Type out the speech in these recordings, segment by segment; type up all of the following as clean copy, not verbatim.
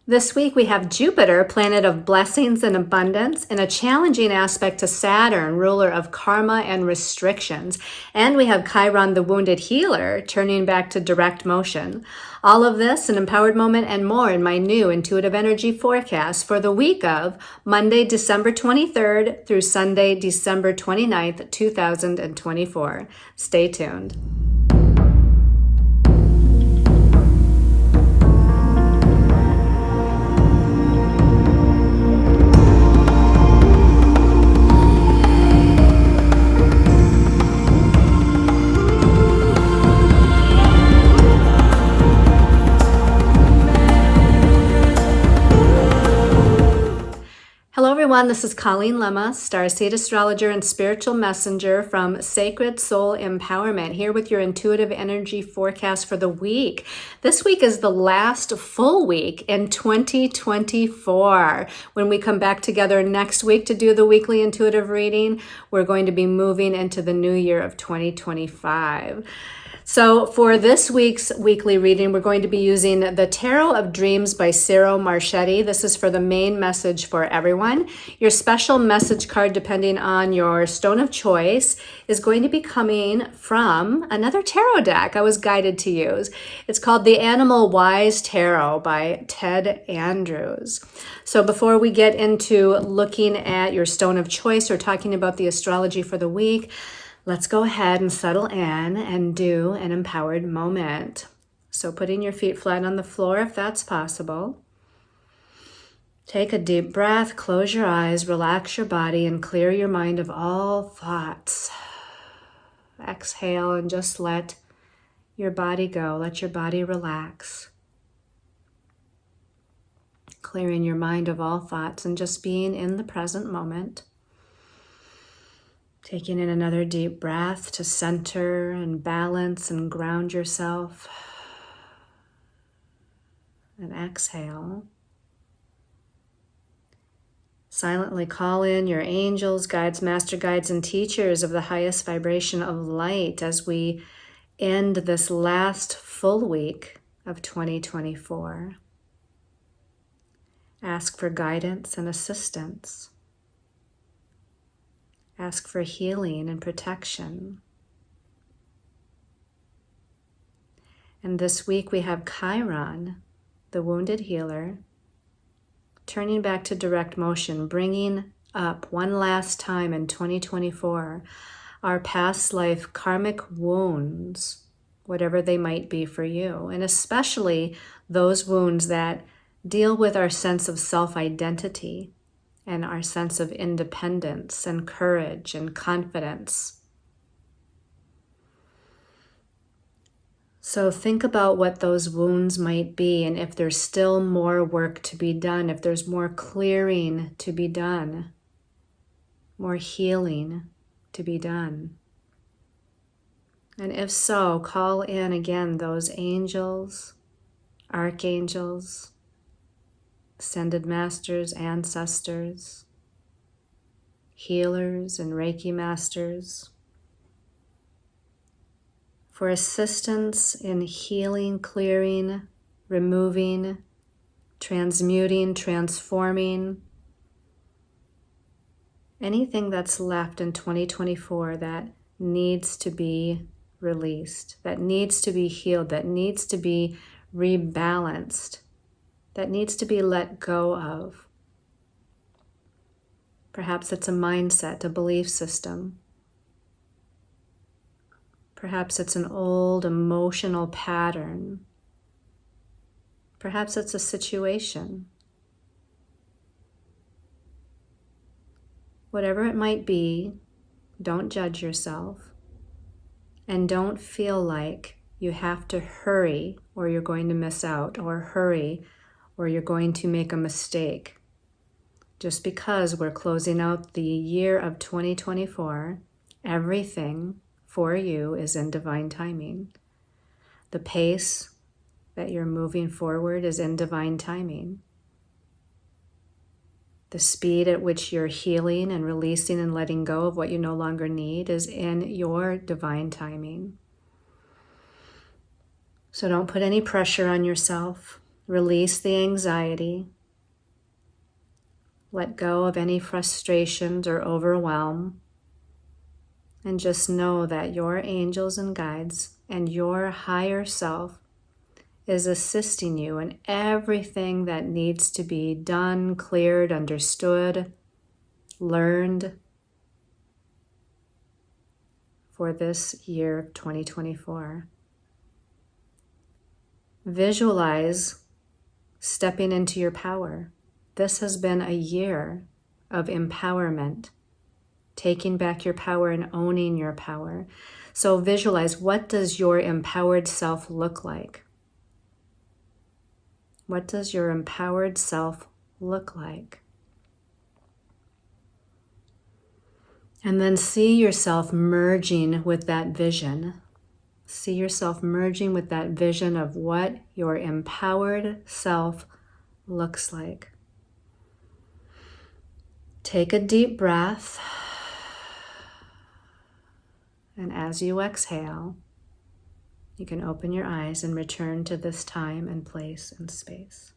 This week we have Jupiter, planet of blessings and abundance, in a challenging aspect to Saturn, ruler of karma and restrictions. And we have Chiron, the wounded healer, turning back to direct motion. All of this, an empowered moment and more in my new intuitive energy forecast for the week of Monday, December 23rd through Sunday, December 29th, 2024. Stay tuned. Hello everyone, this is Colleen Lemma, starseed astrologer and spiritual messenger from Sacred Soul Empowerment, here with your intuitive energy forecast for the week. This week is the last full week in 2024. When we come back together next week to do the weekly intuitive reading, we're going to be moving into the new year of 2025. So for this week's weekly reading, we're going to be using the Tarot of Dreams by Ciro Marchetti. This is for the main message for everyone. Your special message card, depending on your stone of choice, is going to be coming from another tarot deck I was guided to use. It's called the Animal Wise Tarot by Ted Andrews. So before we get into looking at your stone of choice or talking about the astrology for the week, let's go ahead and settle in and do an empowered moment. So putting your feet flat on the floor if that's possible. Take a deep breath, close your eyes, relax your body, and clear your mind of all thoughts. Exhale and just let your body go. Let your body relax. Clearing your mind of all thoughts and just being in the present moment. Taking in another deep breath to center and balance and ground yourself. And exhale. Silently call in your angels, guides, master guides, and teachers of the highest vibration of light as we end this last full week of 2024. Ask for guidance and assistance. Ask for healing and protection. And this week we have Chiron, the wounded healer, turning back to direct motion, bringing up one last time in 2024 our past life karmic wounds, whatever they might be for you, and especially those wounds that deal with our sense of self-identity and our sense of independence and courage and confidence. So think about what those wounds might be, and if there's still more work to be done, if there's more clearing to be done, more healing to be done. And if so, call in again those angels, archangels, ascended masters, ancestors, healers, and Reiki masters for assistance in healing, clearing, removing, transmuting, transforming anything that's left in 2024 that needs to be released, that needs to be healed, that needs to be rebalanced, that needs to be let go of. Perhaps it's a mindset, a belief system. Perhaps it's an old emotional pattern. Perhaps it's a situation. Whatever it might be, don't judge yourself, and don't feel like you have to hurry or you're going to miss out, or hurry or you're going to make a mistake. Just because we're closing out the year of 2024, everything for you is in divine timing. The pace that you're moving forward is in divine timing. The speed at which you're healing and releasing and letting go of what you no longer need is in your divine timing. So don't put any pressure on yourself. Release the anxiety. Let go of any frustrations or overwhelm. And just know that your angels and guides and your higher self is assisting you in everything that needs to be done, cleared, understood, learned for this year of 2024. Visualize stepping into your power. This has been a year of empowerment, taking back your power and owning your power. So visualize, what does your empowered self look like? What does your empowered self look like? And then see yourself merging with that vision. See yourself merging with that vision of what your empowered self looks like. Take a deep breath. And as you exhale, you can open your eyes and return to this time and place and space.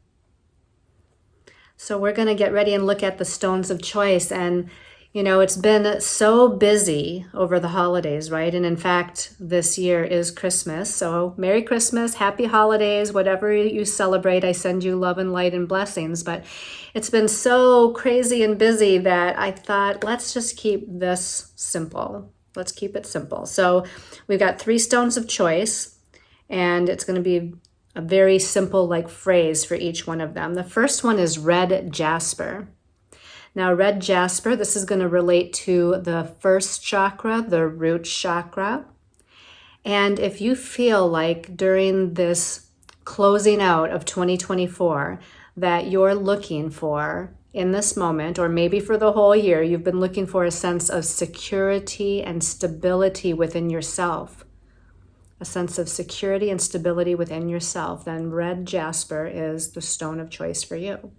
So we're going to get ready and look at the stones of choice. And you know, it's been so busy over the holidays, right? And in fact, this year is Christmas. So Merry Christmas, Happy Holidays, whatever you celebrate, I send you love and light and blessings. But it's been so crazy and busy that I thought, let's just keep this simple. Let's keep it simple. So we've got 3 stones of choice, and it's going to be a very simple like phrase for each one of them. The first one is red jasper. Now, red jasper, this is going to relate to the first chakra, the root chakra. And if you feel like during this closing out of 2024 that you're looking for, in this moment, or maybe for the whole year, you've been looking for a sense of security and stability within yourself, a sense of security and stability within yourself, then red jasper is the stone of choice for you.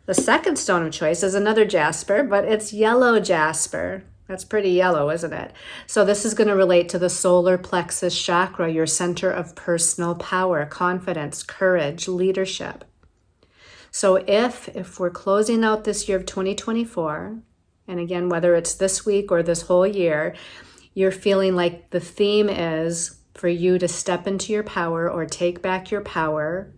The second stone of choice is another jasper, but it's yellow jasper. That's pretty yellow, isn't it? So this is going to relate to the solar plexus chakra, your center of personal power, confidence, courage, leadership. So if we're closing out this year of 2024, and again, whether it's this week or this whole year, you're feeling like the theme is for you to step into your power or take back your power,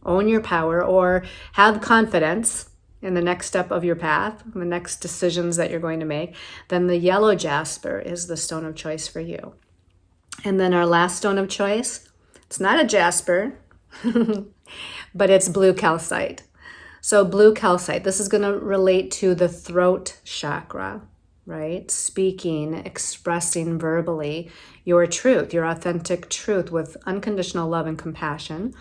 own your power, or have confidence in the next step of your path, the next decisions that you're going to make, then the yellow jasper is the stone of choice for you. And then our last stone of choice, it's not a jasper, but it's blue calcite. So blue calcite, this is going to relate to the throat chakra, right? Speaking, expressing verbally your truth, your authentic truth with unconditional love and compassion.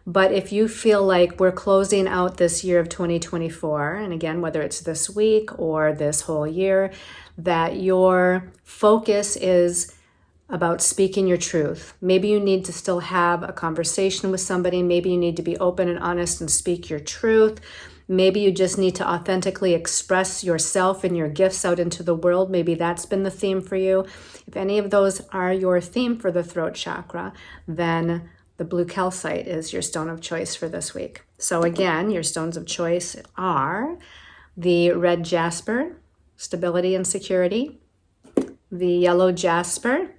But if you feel like we're closing out this year of 2024, and again, whether it's this week or this whole year, that your focus is about speaking your truth. Maybe you need to still have a conversation with somebody. Maybe you need to be open and honest and speak your truth. Maybe you just need to authentically express yourself and your gifts out into the world. Maybe that's been the theme for you. If any of those are your theme for the throat chakra, then the blue calcite is your stone of choice for this week. So again, your stones of choice are the red jasper, stability and security, the yellow jasper,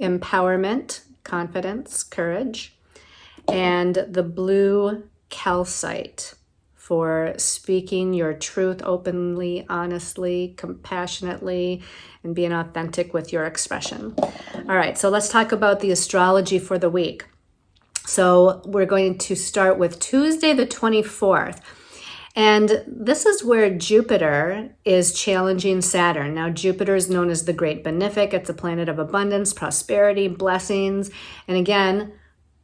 empowerment, confidence, courage, and the blue calcite for speaking your truth openly, honestly, compassionately, and being authentic with your expression. All right, so let's talk about the astrology for the week. So we're going to start with Tuesday the 24th. And this is where Jupiter is challenging Saturn. Now, Jupiter is known as the Great Benefic. It's a planet of abundance, prosperity, blessings. And again,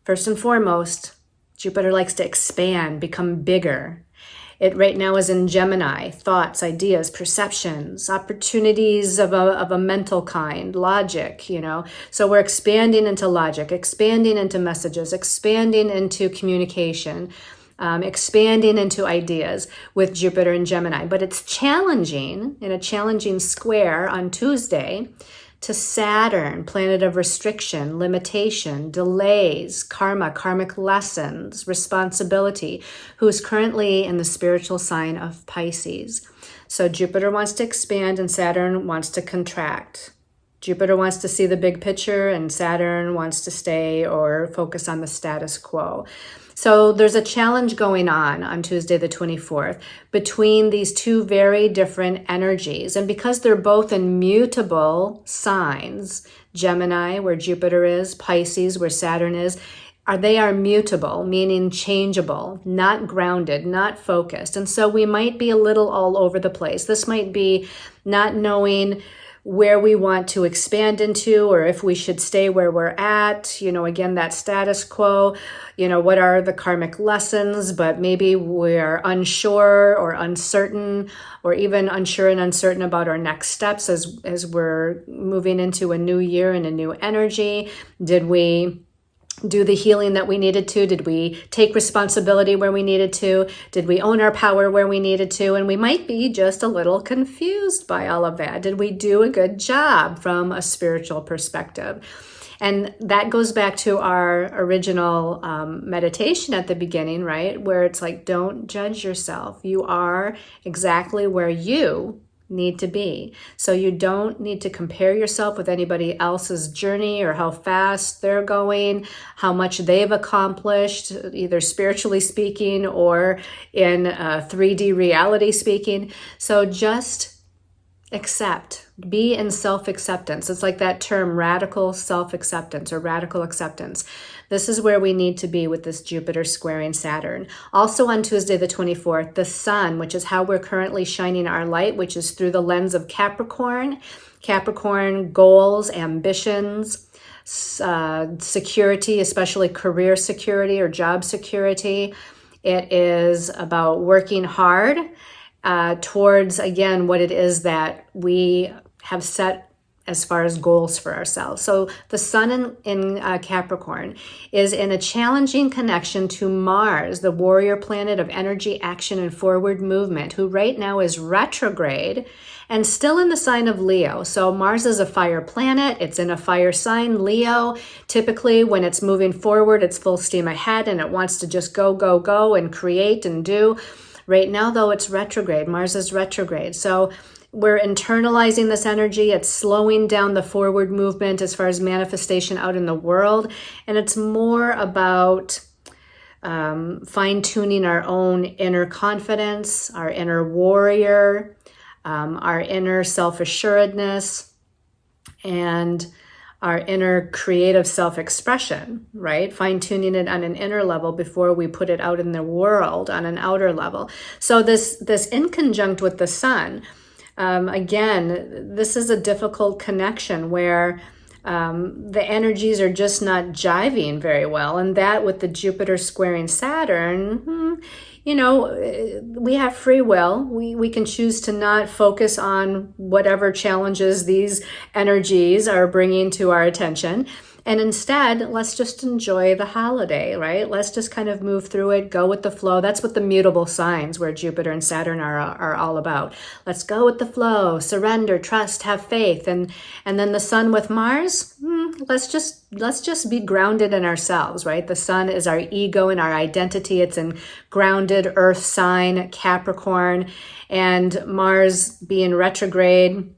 first and foremost, Jupiter likes to expand, become bigger. It right now is in Gemini, thoughts, ideas, perceptions, opportunities of a mental kind, logic, So we're expanding into logic, expanding into messages, expanding into communication, expanding into ideas with Jupiter and Gemini. But it's challenging, in a challenging square on Tuesday, to Saturn, planet of restriction, limitation, delays, karma, karmic lessons, responsibility, who is currently in the spiritual sign of Pisces. So Jupiter wants to expand and Saturn wants to contract. Jupiter wants to see the big picture and Saturn wants to stay or focus on the status quo. So there's a challenge going on Tuesday the 24th between these two very different energies. And because they're both in mutable signs, Gemini, where Jupiter is, Pisces, where Saturn is, they are mutable, meaning changeable, not grounded, not focused. And so we might be a little all over the place. This might be not knowing where we want to expand into, or if we should stay where we're at, again, that status quo, what are the karmic lessons, but maybe we're unsure or uncertain, or even unsure and uncertain about our next steps as we're moving into a new year and a new energy. Did we do the healing that we needed to? Did we take responsibility where we needed to? Did we own our power where we needed to? And we might be just a little confused by all of that. Did we do a good job from a spiritual perspective? And that goes back to our original meditation at the beginning, right? Where it's like, don't judge yourself. You are exactly where you need to be. So you don't need to compare yourself with anybody else's journey or how fast they're going, how much they've accomplished, either spiritually speaking or in 3D reality speaking. So just accept, be in self-acceptance. It's like that term, radical self-acceptance or radical acceptance. This is where we need to be with this Jupiter squaring Saturn. Also on Tuesday the 24th, the sun, which is how we're currently shining our light, which is through the lens of Capricorn. Capricorn, goals, ambitions, security, especially career security or job security. It is about working hard towards, again, what it is that we have set as far as goals for ourselves. So the sun in Capricorn is in a challenging connection to Mars, the warrior planet of energy, action, and forward movement, who right now is retrograde and still in the sign of Leo. So Mars is a fire planet. It's in a fire sign, Leo. Typically, when it's moving forward, it's full steam ahead and it wants to just go, go, go and create and do. Right now, though, it's retrograde. Mars is retrograde. So we're internalizing this energy. It's slowing down the forward movement as far as manifestation out in the world. And it's more about fine-tuning our own inner confidence, our inner warrior, our inner self-assuredness, and our inner creative self-expression, right? Fine-tuning it on an inner level before we put it out in the world on an outer level. So this inconjunct with the sun, again, this is a difficult connection where the energies are just not jiving very well. And that with the Jupiter squaring Saturn, we have free will. We can choose to not focus on whatever challenges these energies are bringing to our attention. And instead, let's just enjoy the holiday, right? Let's just kind of move through it, go with the flow. That's what the mutable signs where Jupiter and Saturn are all about. Let's go with the flow, surrender, trust, have faith. And then the sun with Mars, let's just be grounded in ourselves, right? The sun is our ego and our identity. It's in grounded earth sign, Capricorn, and Mars being retrograde.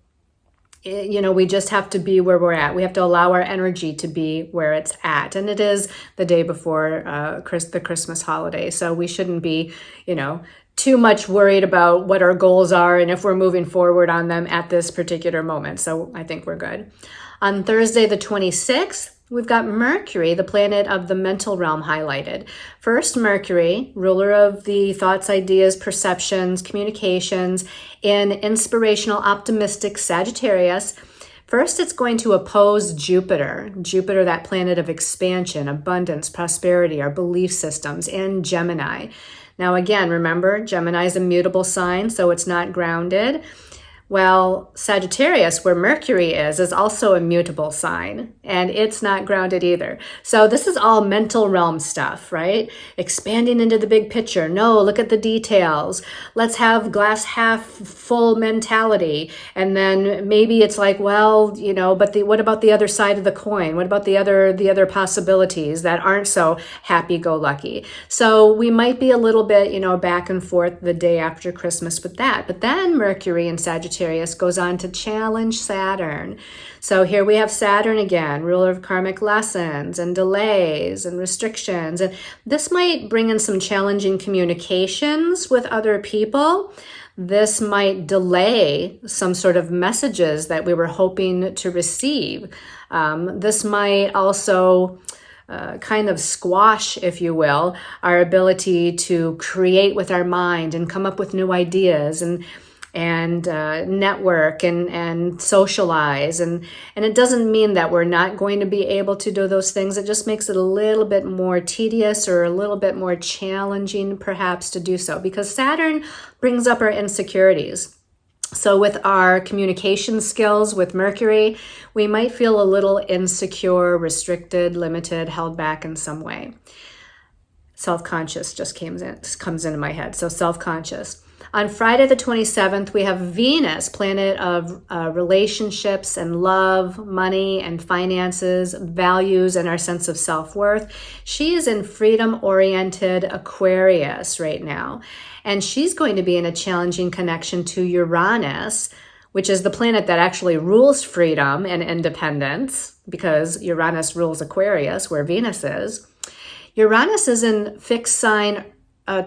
We just have to be where we're at. We have to allow our energy to be where it's at. And it is the day before the Christmas holiday. So we shouldn't be, too much worried about what our goals are and if we're moving forward on them at this particular moment. So I think we're good. On Thursday, the 26th, we've got Mercury, the planet of the mental realm, highlighted. First, Mercury, ruler of the thoughts, ideas, perceptions, communications, in inspirational, optimistic Sagittarius. First, it's going to oppose Jupiter, that planet of expansion, abundance, prosperity, our belief systems, in Gemini. Now, again, remember, Gemini is a mutable sign, so it's not grounded. Well, Sagittarius, where Mercury is also a mutable sign, and it's not grounded either. So this is all mental realm stuff, right? Expanding into the big picture. No, look at the details. Let's have glass half full mentality. And then maybe it's like, well, you know, but what about the other side of the coin? What about the other possibilities that aren't so happy-go-lucky? So we might be a little bit, you know, back and forth the day after Christmas with that. But then Mercury in Sagittarius goes on to challenge Saturn. So here we have Saturn again, ruler of karmic lessons and delays and restrictions. And this might bring in some challenging communications with other people. This might delay some sort of messages that we were hoping to receive. This might also kind of squash, if you will, our ability to create with our mind and come up with new ideas and network and socialize. And it doesn't mean that we're not going to be able to do those things. It just makes it a little bit more tedious or a little bit more challenging perhaps to do so, because Saturn brings up our insecurities. So with our communication skills with Mercury, we might feel a little insecure, restricted, limited, held back in some way. Self-conscious just comes into my head. So self-conscious. On Friday the 27th, we have Venus, planet of relationships and love, money and finances, values, and our sense of self-worth. She is in freedom-oriented Aquarius right now. And she's going to be in a challenging connection to Uranus, which is the planet that actually rules freedom and independence, because Uranus rules Aquarius, where Venus is. Uranus is in fixed sign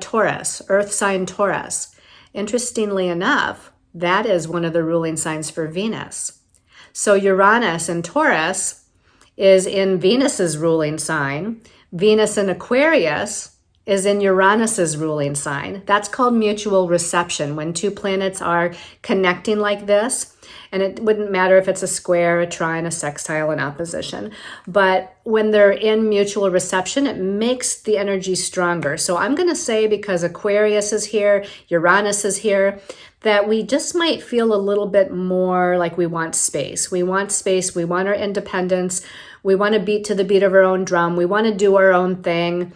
Taurus, earth sign Taurus. Interestingly enough, that is one of the ruling signs for Venus. So Uranus in Taurus is in Venus's ruling sign. Venus in Aquarius is in Uranus's ruling sign. That's called mutual reception, when two planets are connecting like this. And it wouldn't matter if it's a square, a trine, a sextile, an opposition. But when they're in mutual reception, it makes the energy stronger. So I'm going to say, because Aquarius is here, Uranus is here, that we just might feel a little bit more like we want space. We want space. We want our independence. We want to beat to the beat of our own drum. We want to do our own thing.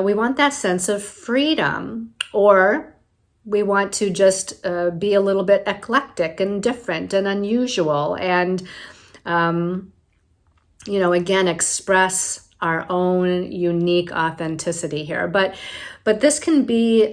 We want that sense of freedom. Or we want to just be a little bit eclectic and different and unusual and, again, express our own unique authenticity here. But this can be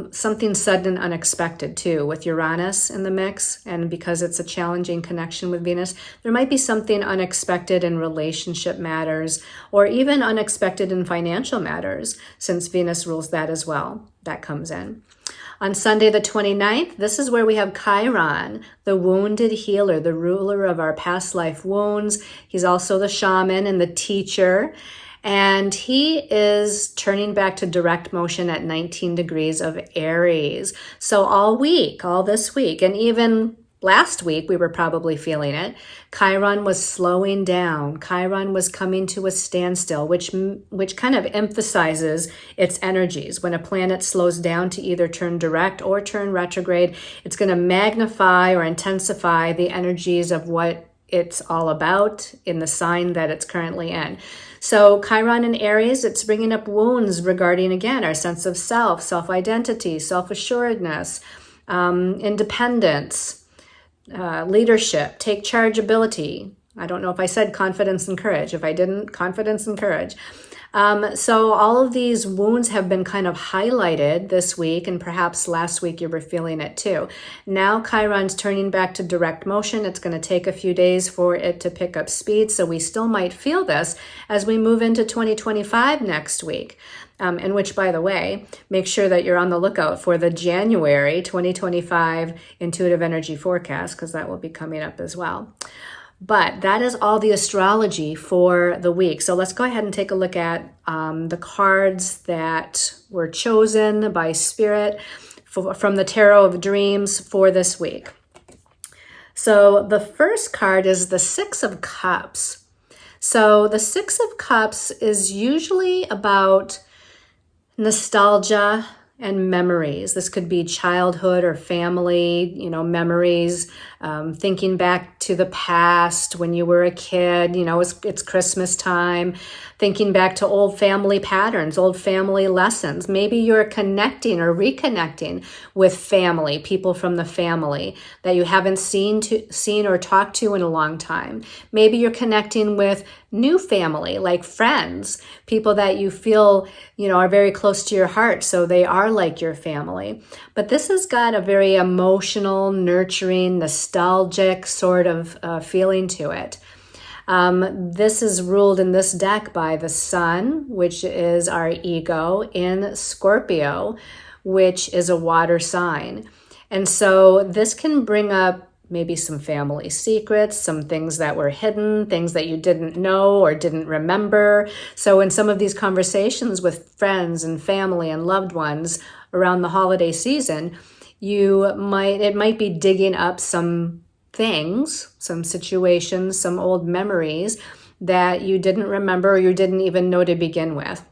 something sudden and unexpected too, with Uranus in the mix. And because it's a challenging connection with Venus, there might be something unexpected in relationship matters, or even unexpected in financial matters, since Venus rules that as well. That comes in. On Sunday the 29th, this is where we have Chiron, the wounded healer, the ruler of our past life wounds. He's also the shaman and the teacher. And he is turning back to direct motion at 19 degrees of Aries. So all this week, and even last week, we were probably feeling it. Chiron was slowing down. Chiron was coming to a standstill, which kind of emphasizes its energies. When a planet slows down to either turn direct or turn retrograde, it's going to magnify or intensify the energies of what it's all about in the sign that it's currently in. So Chiron in Aries, it's bringing up wounds regarding, again, our sense of self, self-identity, self-assuredness, independence, leadership, take charge ability. I don't know if I said confidence and courage. If I didn't, confidence and courage. So all of these wounds have been kind of highlighted this week, and perhaps last week you were feeling it too. Now Chiron's turning back to direct motion. It's going to take a few days for it to pick up speed, so we still might feel this as we move into 2025 next week. In which, by the way, make sure that you're on the lookout for the January 2025 Intuitive Energy Forecast, because that will be coming up as well. But that is all the astrology for the week. So let's go ahead and take a look at the cards that were chosen by Spirit from the Tarot of Dreams for this week. So the first card is the Six of Cups. So the Six of Cups is usually about nostalgia and memories. This could be childhood or family, memories, thinking back to the past when you were a kid, it's Christmas time, thinking back to old family patterns, old family lessons. Maybe you're connecting or reconnecting with family, people from the family that you haven't seen or talked to in a long time. Maybe you're connecting with new family, like friends, people that you feel, are very close to your heart. So they are like your family. But this has got a very emotional, nurturing, nostalgic sort of feeling to it. This is ruled in this deck by the Sun, which is our ego, in Scorpio, which is a water sign. And so this can bring up maybe some family secrets, some things that were hidden, things that you didn't know or didn't remember. So in some of these conversations with friends and family and loved ones around the holiday season, it might be digging up some things, some situations, some old memories that you didn't remember or you didn't even know to begin with.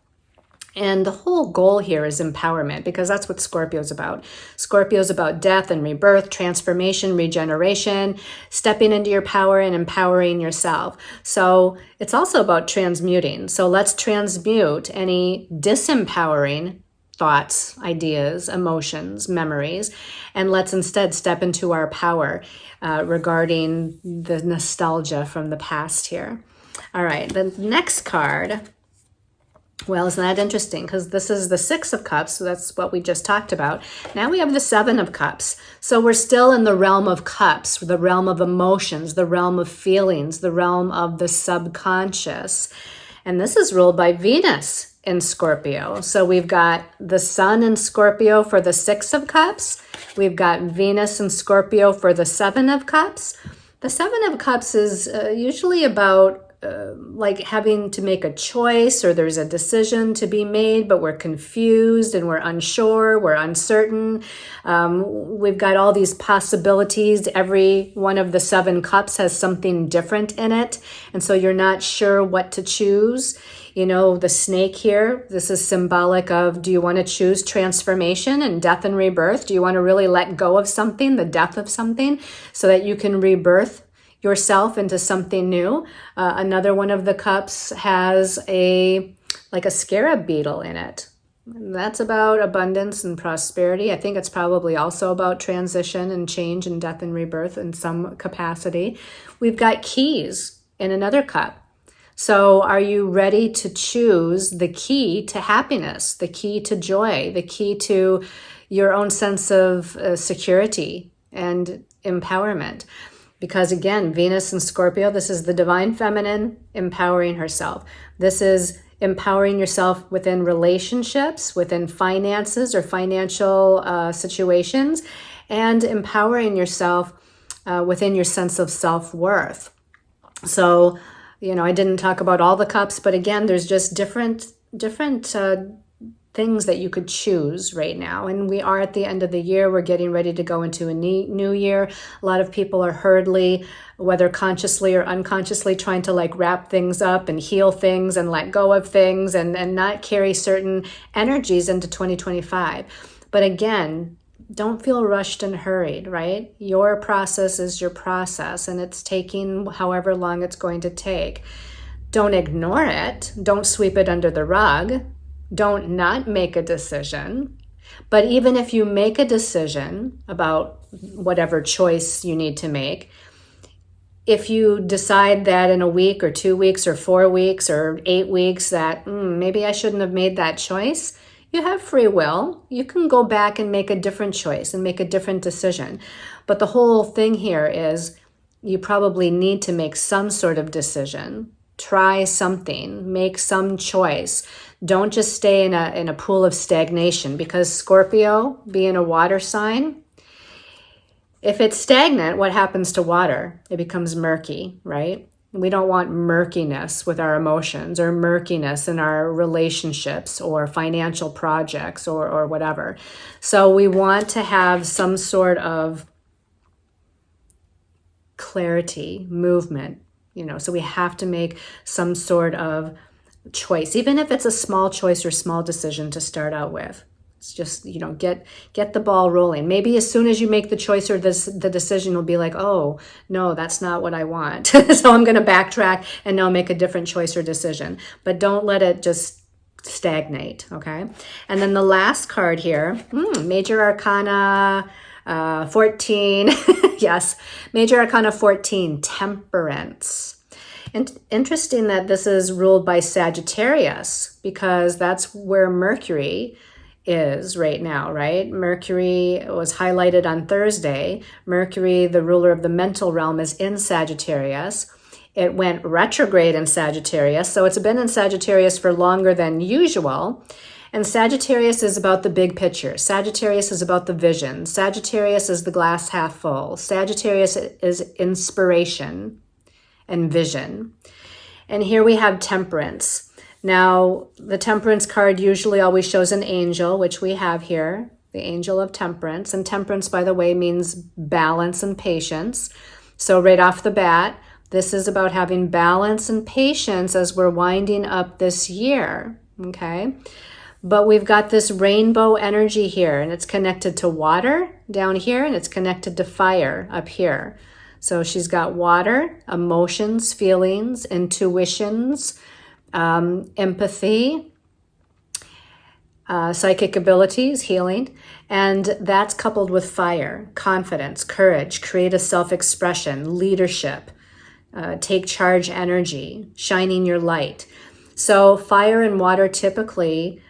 And the whole goal here is empowerment, because that's what Scorpio's about. Scorpio's about death and rebirth, transformation, regeneration, stepping into your power and empowering yourself. So it's also about transmuting. So let's transmute any disempowering thoughts, ideas, emotions, memories, and let's instead step into our power regarding the nostalgia from the past here. All right, the next card. Well, isn't that interesting? Because this is the Six of Cups, so that's what we just talked about. Now we have the Seven of Cups. So we're still in the realm of cups, the realm of emotions, the realm of feelings, the realm of the subconscious. And this is ruled by Venus in Scorpio. So we've got the Sun in Scorpio for the Six of Cups. We've got Venus in Scorpio for the Seven of Cups. The Seven of Cups is usually about like having to make a choice, or there's a decision to be made, but we're confused and we're unsure, we're uncertain. We've got all these possibilities. Every one of the seven cups has something different in it. And so you're not sure what to choose. The snake here, this is symbolic of, do you want to choose transformation and death and rebirth? Do you want to really let go of something, the death of something, so that you can rebirth yourself into something new? Another one of the cups has a scarab beetle in it. And that's about abundance and prosperity. I think it's probably also about transition and change and death and rebirth in some capacity. We've got keys in another cup. So are you ready to choose the key to happiness, the key to joy, the key to your own sense of security and empowerment? Because again, Venus and Scorpio, this is the divine feminine empowering herself. This is empowering yourself within relationships, within finances or financial situations, and empowering yourself within your sense of self-worth. So, I didn't talk about all the cups, but again, there's just different things that you could choose right now. And we are at the end of the year. We're getting ready to go into a new year. A lot of people are hurriedly, whether consciously or unconsciously, trying to wrap things up and heal things and let go of things and not carry certain energies into 2025. But again, don't feel rushed and hurried, right? Your process is your process, and it's taking however long it's going to take. Don't ignore it. Don't sweep it under the rug. Don't not make a decision. But even if you make a decision about whatever choice you need to make, if you decide that in a week or 2 weeks or 4 weeks or 8 weeks that maybe I shouldn't have made that choice, you have free will. You can go back and make a different choice and make a different decision. But the whole thing here is you probably need to make some sort of decision. Try something, make some choice. Don't just stay in a pool of stagnation, because Scorpio, being a water sign, if it's stagnant, what happens to water? It becomes murky, right? We don't want murkiness with our emotions or murkiness in our relationships or financial projects or whatever. So we want to have some sort of clarity, movement, so we have to make some sort of choice, even if it's a small choice or small decision to start out with. It's just, get the ball rolling. Maybe as soon as you make the choice or the decision will be like, oh, no, that's not what I want. So I'm going to backtrack and now make a different choice or decision. But don't let it just stagnate, okay? And then the last card here, Major Arcana 14. Yes, Major Arcana 14, Temperance. And interesting that this is ruled by Sagittarius, because that's where Mercury is right now, right? Mercury was highlighted on Thursday. Mercury, the ruler of the mental realm, is in Sagittarius. It went retrograde in Sagittarius, so it's been in Sagittarius for longer than usual. And Sagittarius is about the big picture. Sagittarius is about the vision. Sagittarius is the glass half full. Sagittarius is inspiration and vision. And here we have Temperance. Now, the Temperance card usually always shows an angel, which we have here, the Angel of Temperance. And Temperance, by the way, means balance and patience. So right off the bat, this is about having balance and patience as we're winding up this year, okay? But we've got this rainbow energy here, and it's connected to water down here, and it's connected to fire up here. So she's got water, emotions, feelings, intuitions, empathy, psychic abilities, healing, and that's coupled with fire, confidence, courage, creative self-expression, leadership, take charge energy, shining your light. So fire and water typically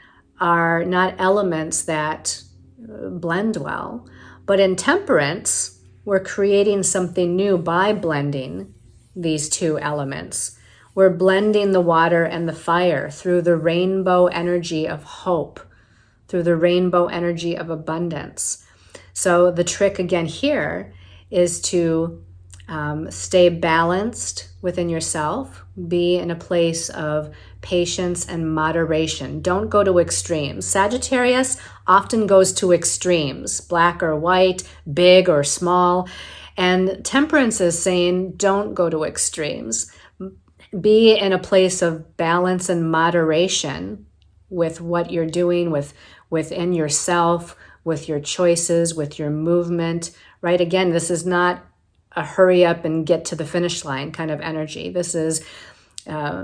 are not elements that blend well, but in Temperance, we're creating something new by blending these two elements. We're blending the water and the fire through the rainbow energy of hope, through the rainbow energy of abundance. So the trick again here is to stay balanced within yourself, be in a place of patience and moderation. Don't go to extremes. Sagittarius often goes to extremes, black or white, big or small. And Temperance is saying, don't go to extremes. Be in a place of balance and moderation with what you're doing within yourself, with your choices, with your movement, right? Again, this is not a hurry up and get to the finish line kind of energy. This is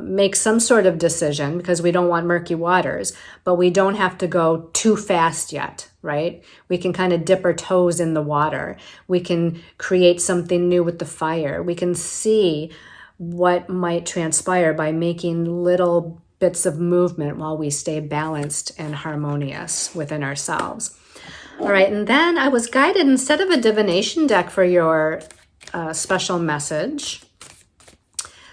make some sort of decision because we don't want murky waters, but we don't have to go too fast yet, right? We can kind of dip our toes in the water. We can create something new with the fire. We can see what might transpire by making little bits of movement while we stay balanced and harmonious within ourselves. All right, and then I was guided, instead of a divination deck for your special message,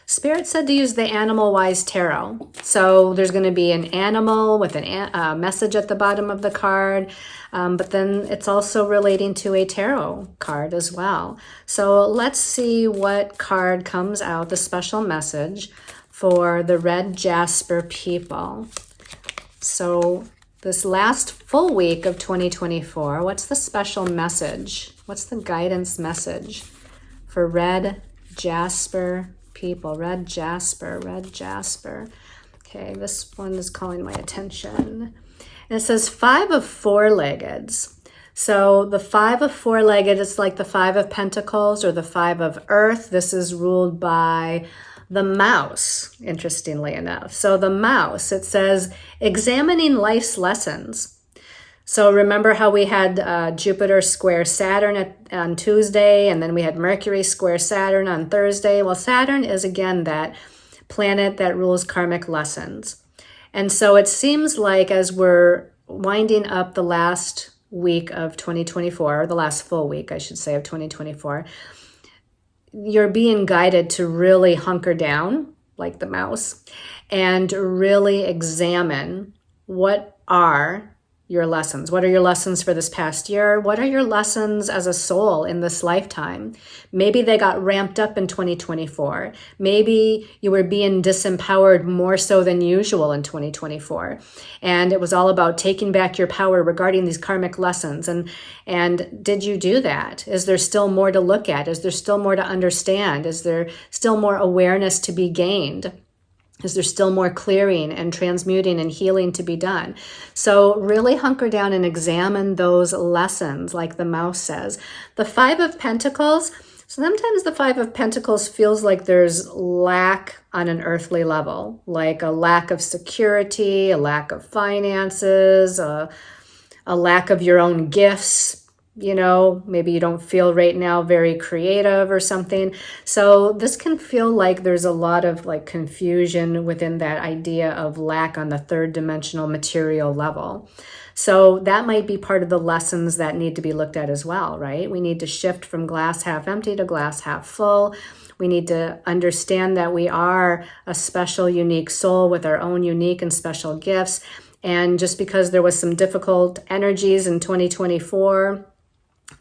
Spirit said to use the Animal Wise Tarot. So there's going to be an animal with a message at the bottom of the card, but then it's also relating to a tarot card as well. So let's see what card comes out, the special message for the red jasper people. So this last full week of 2024, what's the special message? What's the guidance message for red jasper people? Red jasper. Okay, this one is calling my attention. And it says 5 of 4-leggeds. So the 5 of 4-legged is like the 5 of Pentacles or the 5 of Earth. This is ruled by the mouse, interestingly enough. So the mouse, it says examining life's lessons. So remember how we had Jupiter square Saturn on Tuesday, and then we had Mercury square Saturn on Thursday. Well, Saturn is, again, that planet that rules karmic lessons. And so it seems like as we're winding up the last week of 2024, or the last full week, I should say, of 2024, you're being guided to really hunker down, like the mouse, and really examine what are your lessons. What are your lessons for this past year? What are your lessons as a soul in this lifetime? Maybe they got ramped up in 2024. Maybe you were being disempowered more so than usual in 2024. And it was all about taking back your power regarding these karmic lessons. And did you do that? Is there still more to look at? Is there still more to understand? Is there still more awareness to be gained? Is there still more clearing and transmuting and healing to be done? So really hunker down and examine those lessons, like the mouse says. The Five of Pentacles, sometimes the Five of Pentacles feels like there's lack on an earthly level, like a lack of security, a lack of finances, a lack of your own gifts. You know, maybe you don't feel right now very creative or something. So this can feel like there's a lot of like confusion within that idea of lack on the third dimensional material level. So that might be part of the lessons that need to be looked at as well, right? We need to shift from glass half empty to glass half full. We need to understand that we are a special, unique soul with our own unique and special gifts. And just because there was some difficult energies in 2024,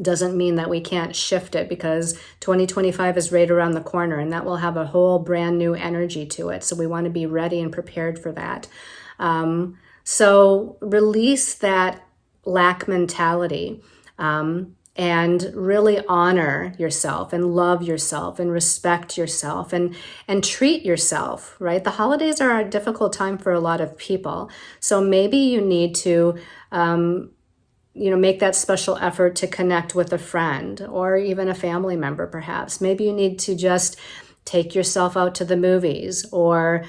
doesn't mean that we can't shift it, because 2025 is right around the corner and that will have a whole brand new energy to it. So we want to be ready and prepared for that. So release that lack mentality and really honor yourself and love yourself and respect yourself and treat yourself, right? The holidays are a difficult time for a lot of people. So maybe you need to make that special effort to connect with a friend or even a family member, perhaps. Maybe you need to just take yourself out to the movies, or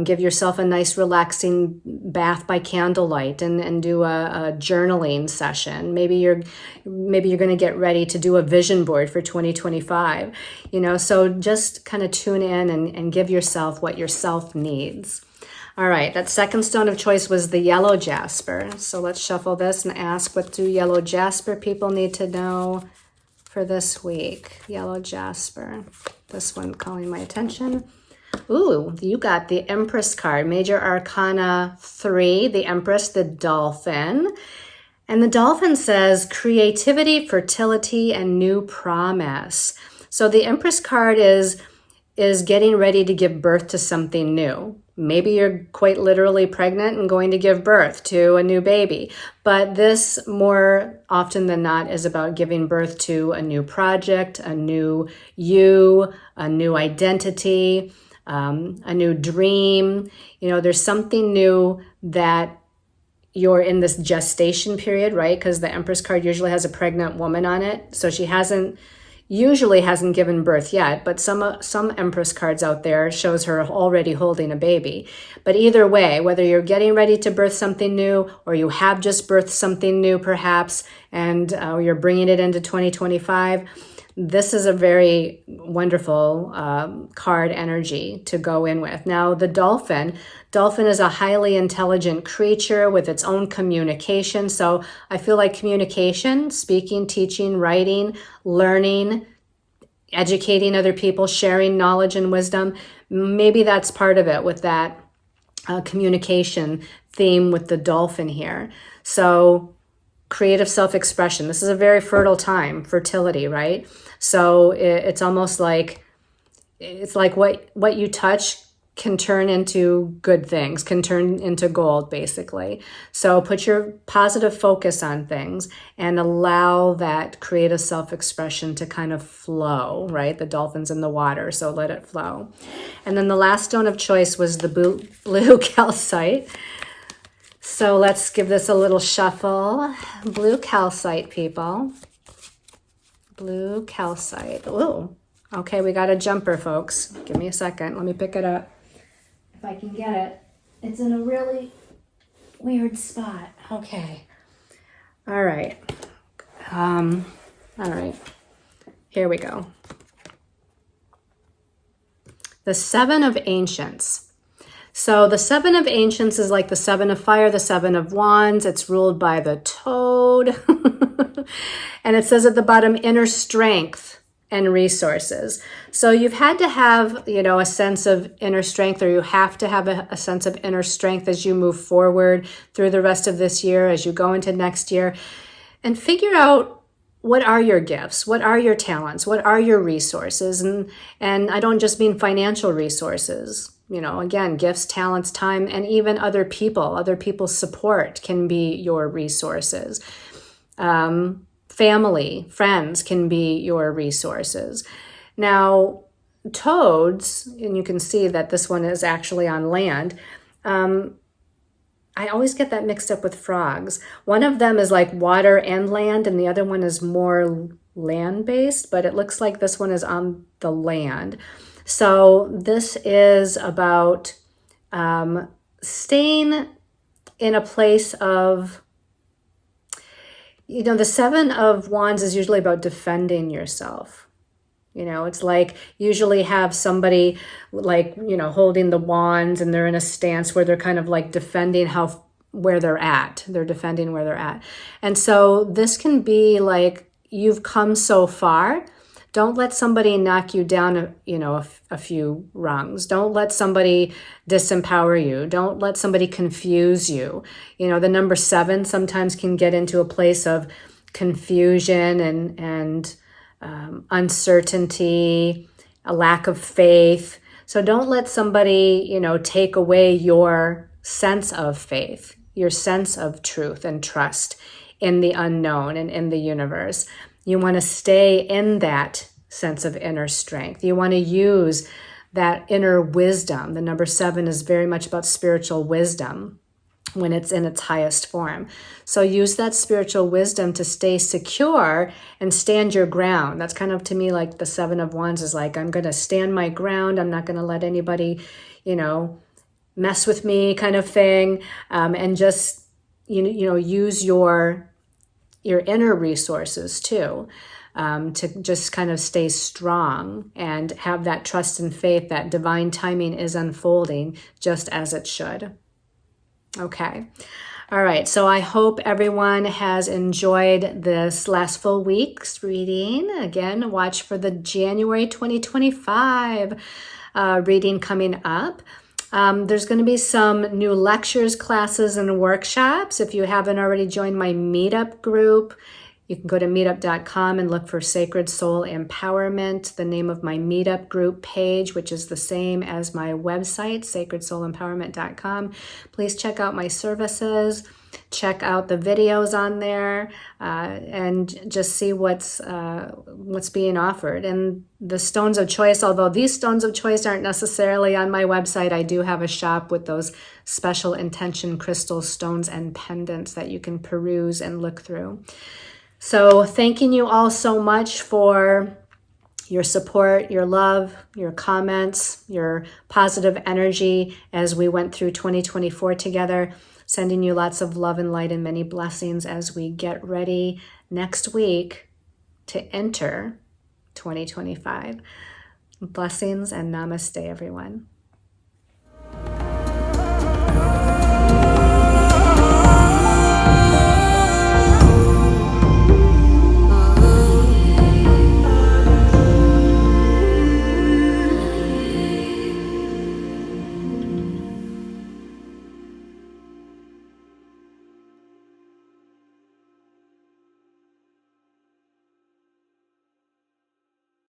give yourself a nice relaxing bath by candlelight and do a journaling session. Maybe you're going to get ready to do a vision board for 2025. So just kind of tune in and give yourself what yourself needs. All right, that second stone of choice was the yellow jasper. So let's shuffle this and ask, what do yellow jasper people need to know for this week? Yellow jasper. This one calling my attention. Ooh, you got the Empress card, Major Arcana 3, the Empress, the Dolphin. And the Dolphin says creativity, fertility, and new promise. So the Empress card is getting ready to give birth to something new. Maybe you're quite literally pregnant and going to give birth to a new baby. But this, more often than not, is about giving birth to a new project, a new you, a new identity, a new dream. There's something new that you're in this gestation period, right? Because the Empress card usually has a pregnant woman on it. So she usually hasn't given birth yet, but some Empress cards out there shows her already holding a baby. But either way, whether you're getting ready to birth something new or you have just birthed something new perhaps, and you're bringing it into 2025, this is a very wonderful card energy to go in with. Now, the dolphin is a highly intelligent creature with its own communication. So I feel like communication, speaking, teaching, writing, learning, educating other people, sharing knowledge and wisdom, maybe that's part of it with that communication theme with the dolphin here. So creative self-expression. This is a very fertile time, fertility, right? So it's almost like, it's like what you touch can turn into good things, can turn into gold, basically. So put your positive focus on things and allow that creative self-expression to kind of flow, right? The dolphin's in the water, so let it flow. And then the last stone of choice was the blue calcite. So let's give this a little shuffle. Blue calcite, people. Blue calcite. Ooh. Okay, we got a jumper, folks. Give me a second. Let me pick it up. If I can get it. It's in a really weird spot. Okay. All right. All right. Here we go. The Seven of Ancients. So the Seven of Ancients is like the Seven of Fire, the Seven of Wands. It's ruled by the toad. And it says at the bottom, inner strength and resources. So you've had to have, a sense of inner strength, or you have to have a sense of inner strength as you move forward through the rest of this year, as you go into next year, and figure out, what are your gifts? What are your talents? What are your resources? And I don't just mean financial resources. Again, gifts, talents, time, and even other people's support can be your resources. Family, friends can be your resources. Now, toads, and you can see that this one is actually on land. I always get that mixed up with frogs. One of them is like water and land, and the other one is more land-based, but it looks like this one is on the land. So this is about staying in a place of, the Seven of Wands is usually about defending yourself. It's like usually have somebody like, holding the wands, and they're in a stance where they're kind of like defending where they're at. They're defending where they're at. And so this can be like, you've come so far. Don't let somebody knock you down, a few rungs. Don't let somebody disempower you. Don't let somebody confuse you. The number 7 sometimes can get into a place of confusion and uncertainty, a lack of faith. So don't let somebody, take away your sense of faith, your sense of truth and trust in the unknown and in the universe. You want to stay in that sense of inner strength. You want to use that inner wisdom. The number 7 is very much about spiritual wisdom when it's in its highest form. So use that spiritual wisdom to stay secure and stand your ground. That's kind of, to me, like the 7 of Wands is like, I'm going to stand my ground. I'm not going to let anybody, mess with me, kind of thing. And just, use your inner resources too, to just kind of stay strong and have that trust and faith that divine timing is unfolding just as it should. Okay. All right. So I hope everyone has enjoyed this last full week's reading. Again, watch for the January 2025 reading coming up. There's going to be some new lectures, classes, and workshops. If you haven't already joined my meetup group, you can go to meetup.com and look for Sacred Soul Empowerment, the name of my meetup group page, which is the same as my website, sacredsoulempowerment.com. Please check out my services, check out the videos on there, and just see what's being offered. And the stones of choice, although these stones of choice aren't necessarily on my website, I do have a shop with those special intention crystal stones and pendants that you can peruse and look through. So thanking you all so much for your support, your love, your comments, your positive energy as we went through 2024 together. Sending you lots of love and light and many blessings as we get ready next week to enter 2025. Blessings and namaste, everyone.